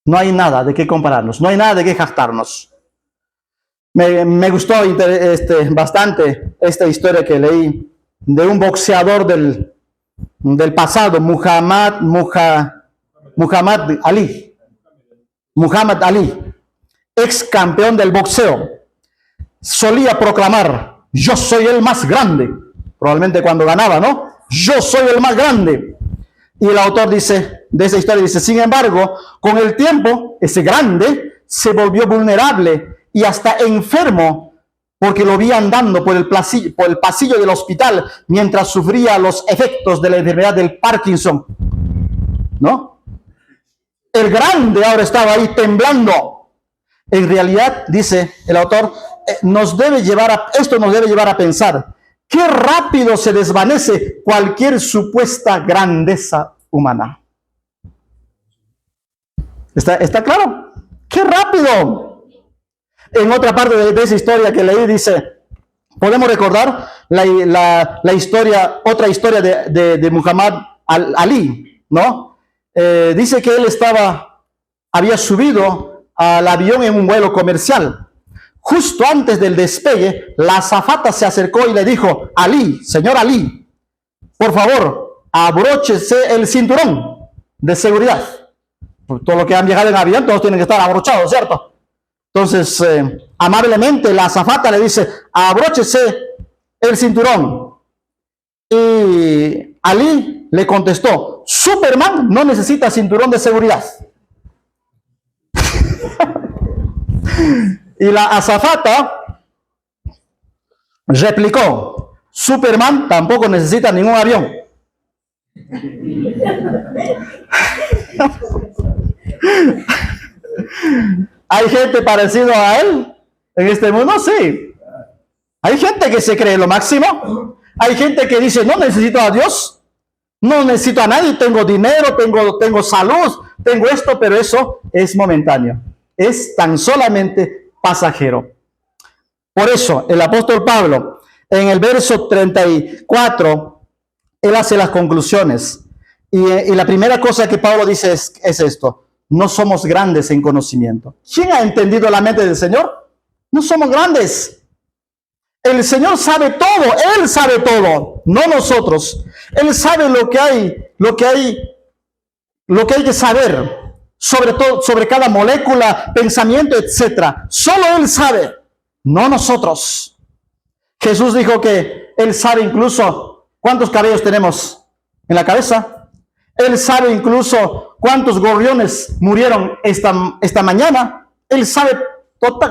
No hay nada de qué compararnos, no hay nada de qué jactarnos. Me gustó bastante esta historia que leí de un boxeador del pasado, Muhammad Ali, ex campeón del boxeo. Solía proclamar: yo soy el más grande. Probablemente cuando ganaba, ¿no? Yo soy el más grande. Y el autor de esa historia dice: sin embargo, con el tiempo, ese grande se volvió vulnerable y hasta enfermo, porque lo vi andando por el pasillo del hospital mientras sufría los efectos de la enfermedad del Parkinson, ¿no? El grande ahora estaba ahí temblando. En realidad, dice el autor, esto nos debe llevar a pensar qué rápido se desvanece cualquier supuesta grandeza humana. ¿Está claro? ¡Qué rápido! En otra parte de esa historia que leí dice, podemos recordar otra historia de Muhammad Ali, ¿no? Dice que él había subido al avión en un vuelo comercial. Justo antes del despegue, la azafata se acercó y le dijo: Ali, señor Ali, por favor, abróchese el cinturón de seguridad. Por todo lo que han viajado en avión, todos tienen que estar abrochados, ¿cierto? Entonces, amablemente, la azafata le dice: abróchese el cinturón. Y Ali le contestó: Superman no necesita cinturón de seguridad. Y la azafata replicó: Superman tampoco necesita ningún avión. ¿Hay gente parecida a él en este mundo? Sí. Hay gente que se cree lo máximo. Hay gente que dice, no necesito a Dios, no necesito a nadie, tengo dinero, tengo salud, tengo esto, pero eso es momentáneo. Es tan solamente pasajero. Por eso, el apóstol Pablo, en el verso 34, él hace las conclusiones. Y la primera cosa que Pablo dice es esto: no somos grandes en conocimiento. ¿Quién ha entendido la mente del Señor? No somos grandes. El Señor sabe todo, Él sabe todo, no nosotros. Él sabe lo que hay que saber, sobre todo, sobre cada molécula, pensamiento, etcétera. Solo Él sabe, no nosotros. Jesús dijo que Él sabe incluso cuántos cabellos tenemos en la cabeza. Él sabe incluso cuántos gorriones murieron esta mañana. Él sabe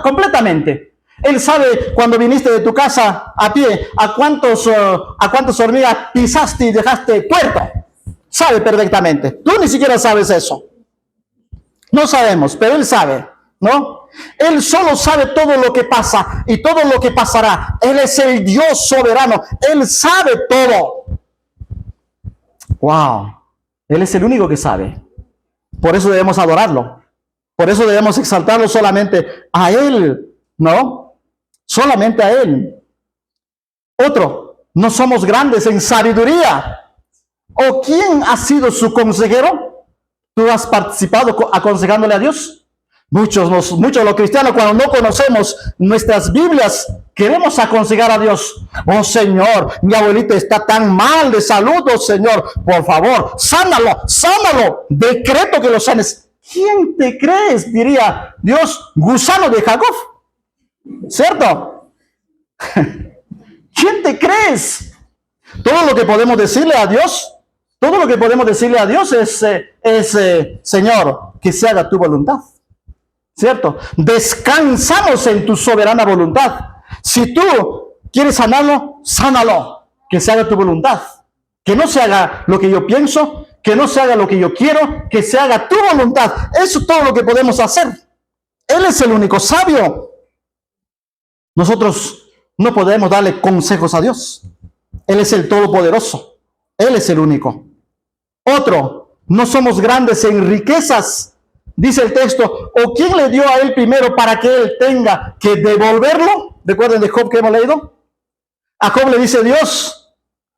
completamente. Él sabe cuando viniste de tu casa a pie, a cuántas hormigas pisaste y dejaste tuerto. Sabe perfectamente. Tú ni siquiera sabes eso. No sabemos, pero Él sabe, ¿no? Él solo sabe todo lo que pasa y todo lo que pasará. Él es el Dios soberano. Él sabe todo. Wow. Él es el único que sabe. Por eso debemos adorarlo. Por eso debemos exaltarlo solamente a Él, ¿no? Solamente a Él. Otro, no somos grandes en sabiduría. ¿O quién ha sido su consejero? ¿Tú has participado aconsejándole a Dios? Muchos los cristianos, cuando no conocemos nuestras Biblias, queremos aconsejar a Dios. Oh Señor, mi abuelita está tan mal de salud, oh Señor, por favor, sánalo, decreto que lo sanes. ¿Quién te crees? Diría Dios, gusano de Jacob. ¿Cierto? ¿Quién te crees? Todo lo que podemos decirle a Dios, es Señor, que se haga tu voluntad. ¿Cierto? Descansamos en tu soberana voluntad. Si tú quieres sanarlo, sánalo, que se haga tu voluntad. Que no se haga lo que yo pienso, que no se haga lo que yo quiero, que se haga tu voluntad. Eso es todo lo que podemos hacer. Él es el único sabio. Nosotros no podemos darle consejos a Dios. Él es el todopoderoso. Él es el único. Otro, no somos grandes en riquezas. Dice el texto, ¿o quién le dio a él primero para que él tenga que devolverlo? ¿Recuerden de Job que hemos leído? A Job le dice Dios,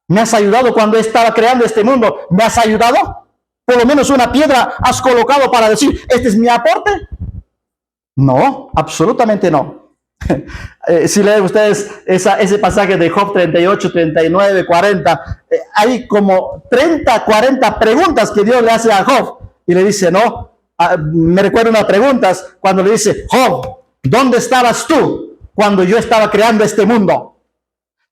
¿me has ayudado cuando estaba creando este mundo? ¿Me has ayudado? Por lo menos una piedra has colocado para decir, ¿este es mi aporte? No, absolutamente no. Si leen ustedes ese pasaje de Job 38, 39, 40, hay como 30, 40 preguntas que Dios le hace a Job y le dice, no, me recuerdo unas preguntas cuando le dice, Job, ¿dónde estabas tú cuando yo estaba creando este mundo?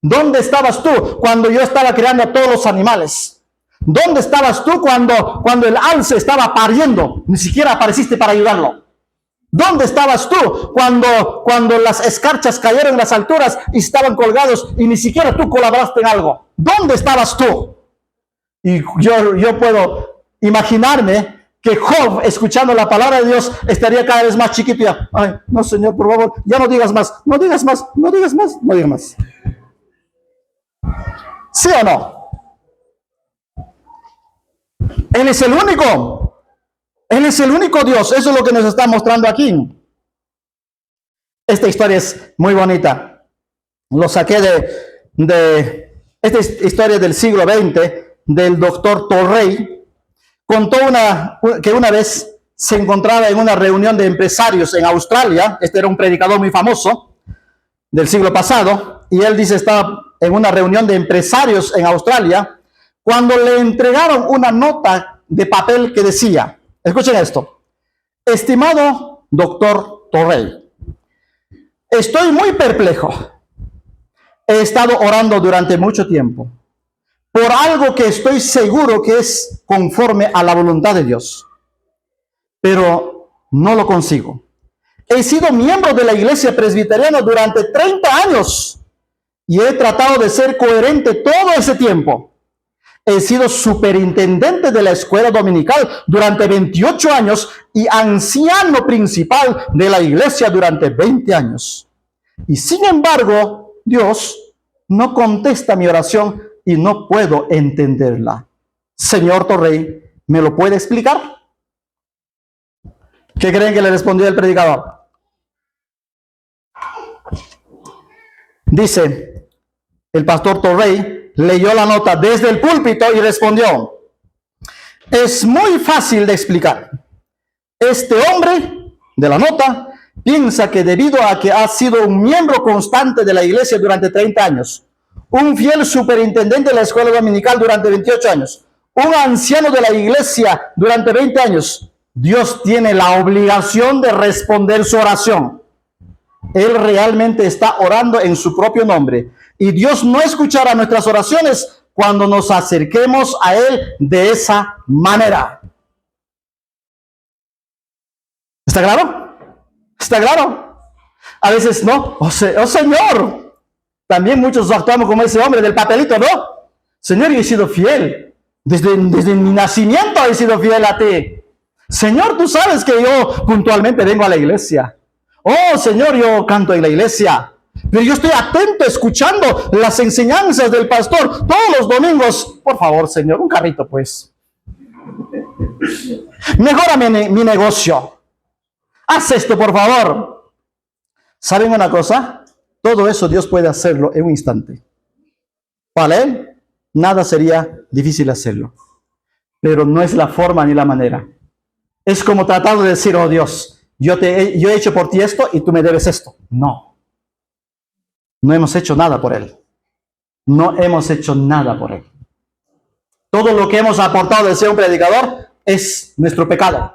¿Dónde estabas tú cuando yo estaba creando a todos los animales? ¿Dónde estabas tú cuando el alce estaba pariendo? Ni siquiera apareciste para ayudarlo. ¿Dónde estabas tú cuando las escarchas cayeron en las alturas y estaban colgados y ni siquiera tú colaboraste en algo? ¿Dónde estabas tú? Y yo puedo imaginarme que Job, escuchando la palabra de Dios, estaría cada vez más chiquito. Ya, ay, no, Señor, por favor, ya no digas más, no digas más, no digas más, no digas más. ¿Sí o no? Él es el único. Él es el único Dios. Eso es lo que nos está mostrando aquí. Esta historia es muy bonita. Lo saqué de esta historia del siglo XX, del doctor Torrey. Contó que una vez se encontraba en una reunión de empresarios en Australia. Este era un predicador muy famoso del siglo pasado. Y él dice, estaba en una reunión de empresarios en Australia, cuando le entregaron una nota de papel que decía, escuchen esto, estimado doctor Torrey, estoy muy perplejo. He estado orando durante mucho tiempo por algo que estoy seguro que es conforme a la voluntad de Dios, pero no lo consigo. He sido miembro de la iglesia presbiteriana durante 30 años y he tratado de ser coherente todo ese tiempo. He sido superintendente de la escuela dominical durante 28 años y anciano principal de la iglesia durante 20 años. Y sin embargo, Dios no contesta mi oración y no puedo entenderla. Señor Torrey, ¿me lo puede explicar? ¿Qué creen que le respondió el predicador? Dice, el pastor Torrey leyó la nota desde el púlpito y respondió: es muy fácil de explicar. Este hombre de la nota piensa que debido a que ha sido un miembro constante de la iglesia durante 30 años, un fiel superintendente de la escuela dominical durante 28 años, un anciano de la iglesia durante 20 años, Dios tiene la obligación de responder su oración. Él realmente está orando en su propio nombre. Y Dios no escuchará nuestras oraciones cuando nos acerquemos a Él de esa manera. ¿Está claro? ¿Está claro? A veces no. Oh Señor. También muchos actuamos como ese hombre del papelito, ¿no? Señor, yo he sido fiel. Desde mi nacimiento he sido fiel a ti. Señor, tú sabes que yo puntualmente vengo a la iglesia. Oh, Señor, yo canto en la iglesia. Pero yo estoy atento, escuchando las enseñanzas del pastor todos los domingos. Por favor, Señor, un carrito, pues. Mejórame mi negocio. Haz esto, por favor. ¿Saben una cosa? Todo eso Dios puede hacerlo en un instante. Para Él, nada sería difícil hacerlo. Pero no es la forma ni la manera. Es como tratar de decir, oh Dios, yo he hecho por ti esto y tú me debes esto. No. No hemos hecho nada por Él. No hemos hecho nada por Él. Todo lo que hemos aportado de ser un predicador es nuestro pecado.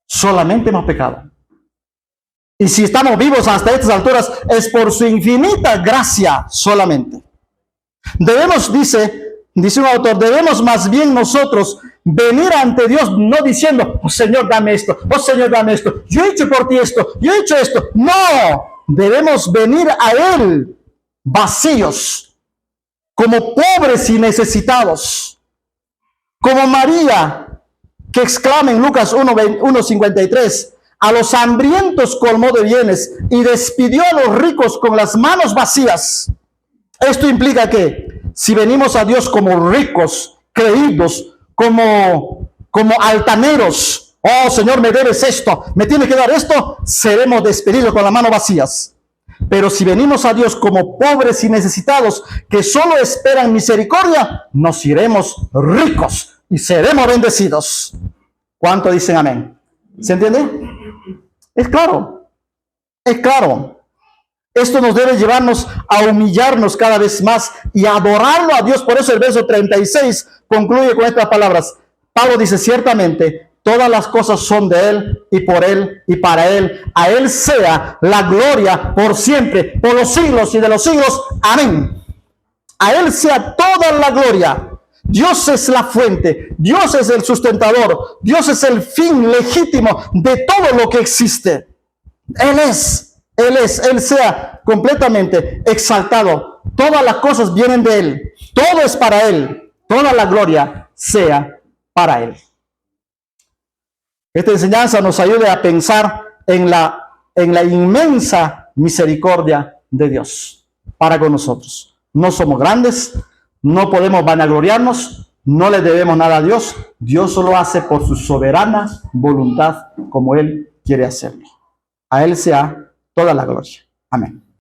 Solamente hemos pecado. Y si estamos vivos hasta estas alturas, es por su infinita gracia solamente. Debemos, dice un autor, debemos más bien nosotros venir ante Dios no diciendo, oh Señor, dame esto, oh Señor, dame esto, yo he hecho por ti esto, yo he hecho esto. No, debemos venir a Él vacíos, como pobres y necesitados, como María, que exclama en Lucas 1:53, a los hambrientos colmó de bienes y despidió a los ricos con las manos vacías. Esto implica que si venimos a Dios como ricos, creídos, como altaneros, oh Señor, me debes esto, me tienes que dar esto, seremos despedidos con las manos vacías. Pero si venimos a Dios como pobres y necesitados, que solo esperan misericordia, nos iremos ricos y seremos bendecidos. ¿Cuánto dicen amén? ¿Se entiende? Es claro, es claro. Esto nos debe llevarnos a humillarnos cada vez más y a adorarlo a Dios. Por eso el verso 36 concluye con estas palabras. Pablo dice, ciertamente, todas las cosas son de Él y por Él y para Él. A Él sea la gloria por siempre, por los siglos y de los siglos. Amén. A Él sea toda la gloria. Dios es la fuente, Dios es el sustentador, Dios es el fin legítimo de todo lo que existe. Él sea completamente exaltado. Todas las cosas vienen de Él, todo es para Él, toda la gloria sea para Él. Esta enseñanza nos ayuda a pensar en la inmensa misericordia de Dios para con nosotros. No somos grandes, no podemos vanagloriarnos, no le debemos nada a Dios. Dios solo hace por su soberana voluntad como Él quiere hacerlo. A Él sea toda la gloria. Amén.